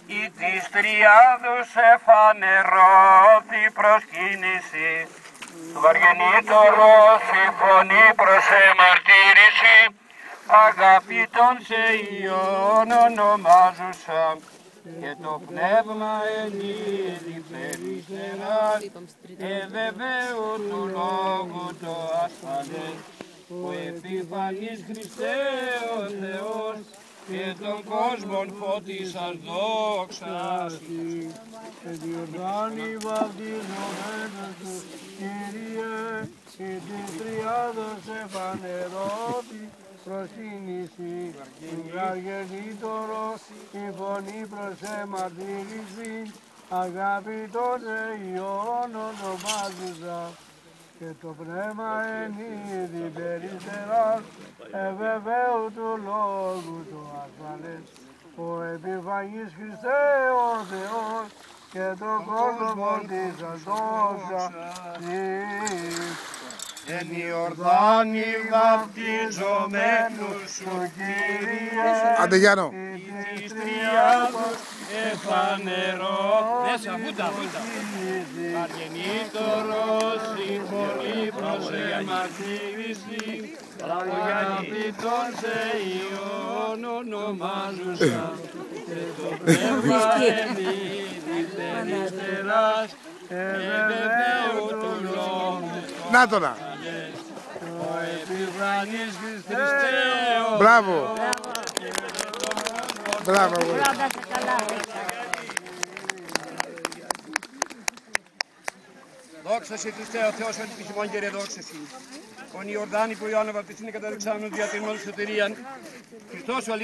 η της Τριάδος εφανερώθη προσκύνηση, του βαργενήτωρος η φωνή προς εμαρτύρηση, αγαπητών σε Υιόν ονομάζουσα, και το πνεύμα ενίδη περιστεράς, ευεβαίου του λόγου το ασφαλές, ο επιφανής Χριστέ ο Θεός, και των κόσμων φώτισας δόξα Σου. Και διορθώνει βαπτιζομένος του Κύριε, και της Τριάδος εφανερώθη προσκύνηση, του βαργενήτωρος η φωνή προς εμαρτύρηση, αγαπητός Υιόν ονομάζουσα, και το πνεύμα ενίδη περιστεράς, ευεβαίου του λόγου το ασφαλές, ο επιφανής Χριστέ ο Θεός, και το κόσμο της δόξα Εν Ιορδάνη βαπτιζομένους σου Κύριε, Άντε Γιάννο. της Τριάδος εφανερώθη βαργενήτωρος η φωνή προς εμαρτύρηση, αγαπητών σε Υιόν ονομάζουσα, και το πνεύμα ενίδη περιστεράς, ευεβαίου του λόγου. Νάτονα. Ο επιφανής Χριστέ ο Μπράβο. Μπράβο. Δόξα σε Χριστέ ο Θεός όλη επισημών Κύριε, δόξα Συ. Ο Ιορδάνη που Ιωάννα βαπτιστήν καταδείξαμενος δια την μόνη σωτηρίαν. Χριστός ο